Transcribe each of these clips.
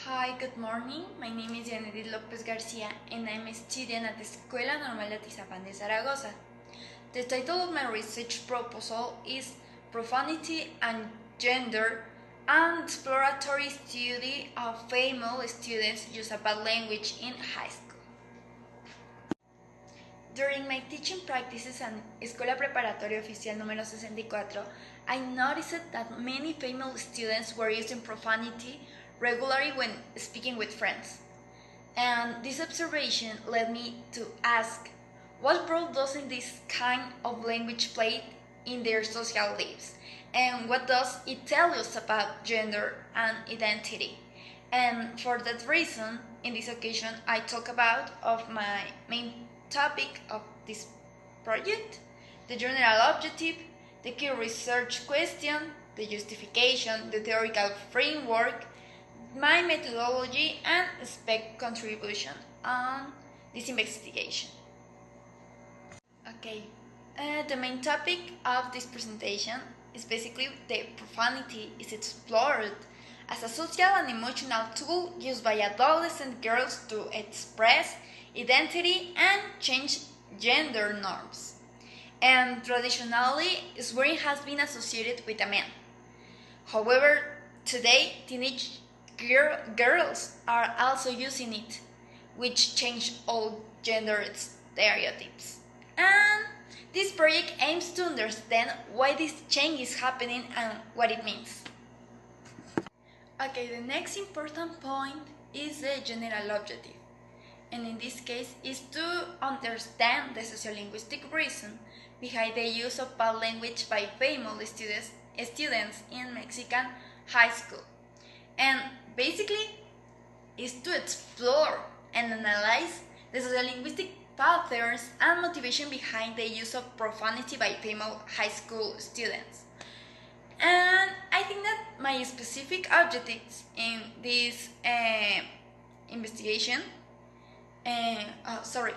Hi, good morning. My name is Yanedith Lopez Garcia and I'm a student at the Escuela Normal de Atizapán de Zaragoza. The title of my research proposal is Profanity and Gender, an exploratory study of female students use a bad language in high school. During my teaching practices at Escuela Preparatoria Oficial número 64, I noticed that many female students were using profanity regularly when speaking with friends. And this observation led me to ask, what role does this kind of language play in their social lives? And what does it tell us about gender and identity? And for that reason, in this occasion, I talk about my main topic of this project, the general objective, the key research question, the justification, the theoretical framework, my methodology, and expect contribution on this investigation. Okay, the main topic of this presentation is basically the profanity is explored as a social and emotional tool used by adolescent girls to express identity and change gender norms. And traditionally, swearing has been associated with a man. However, today, teenage girls are also using it, which change all gender stereotypes. And this project aims to understand why this change is happening and what it means. Okay, the next important point is the general objective. And in this case is to understand the sociolinguistic reason behind the use of bad language by female students in Mexican high school. And basically is to explore and analyze the sociolinguistic patterns and motivation behind the use of profanity by female high school students. And I think that my specific objectives in this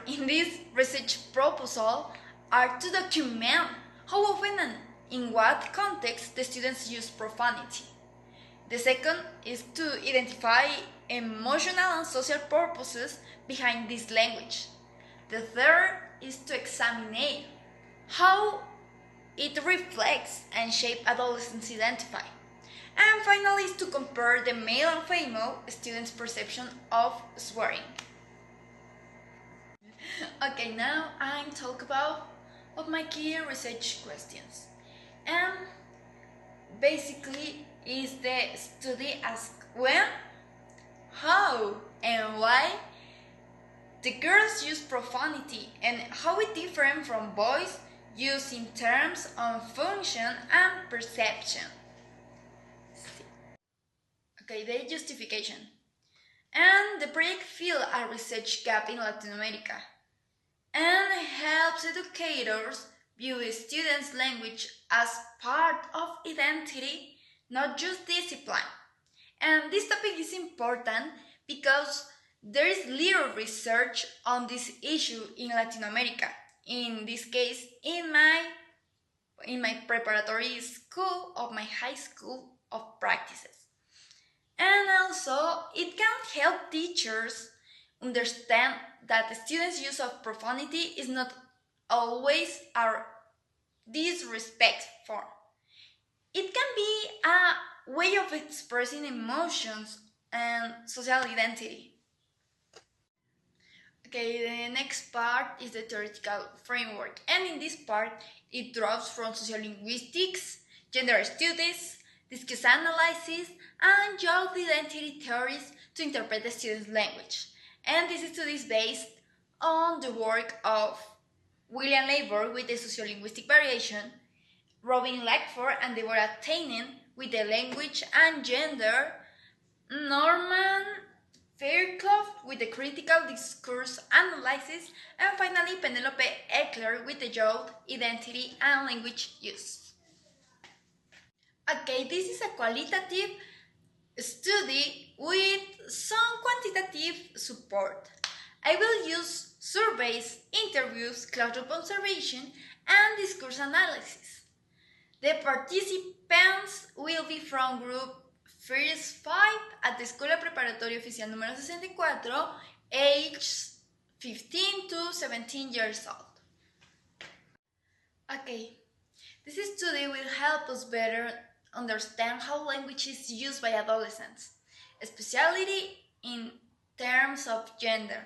in this research proposal are to document how often and in what context the students use profanity. The second is to identify emotional and social purposes behind this language. The third is to examine how it reflects and shapes adolescents' identity. And finally is to compare the male and female students' perception of swearing. Okay, now I'm talking about my key research questions. And basically is the study asks when, how, and why the girls use profanity and how it different from boys use in terms of function and perception. Okay, the justification. And the project fills a research gap in Latin America and helps educators view a student's language as part of identity, not just discipline. And this topic is important because there is little research on this issue in Latin America. In this case, in my preparatory school of my high school of practices. And also, it can help teachers understand that the students' use of profanity is not always our disrespectful. It can be a way of expressing emotions and social identity. Okay, the next part is the theoretical framework, and in this part, it draws from sociolinguistics, gender studies, discourse analysis, and youth identity theories to interpret the student's language. And this study is based on the work of William Labor with the sociolinguistic variation, Robin Lackford and Deborah Tainen with the language and gender, Norman Fairclough with the critical discourse analysis, and finally Penelope Eckler with the youth identity and language use. Okay, this is a qualitative study with some quantitative support. I will use surveys, interviews, close-up observation, and discourse analysis. The participants will be from group First 5 at the Escuela Preparatoria Oficial número 64, aged 15 to 17 years old. Okay, this study will help us better understand how language is used by adolescents, especially in terms of gender.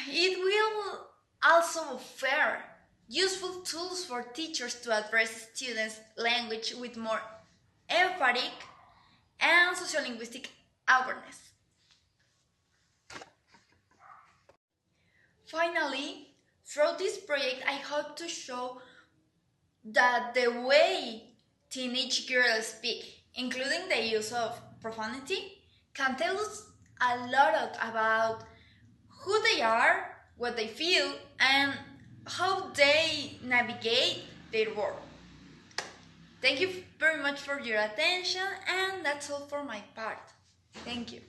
It will also offer useful tools for teachers to address students' language with more emphatic and sociolinguistic awareness. Finally, through this project, I hope to show that the way teenage girls speak, including the use of profanity, can tell us a lot about who they are, what they feel, and how they navigate their world. Thank you very much for your attention, and that's all for my part. Thank you.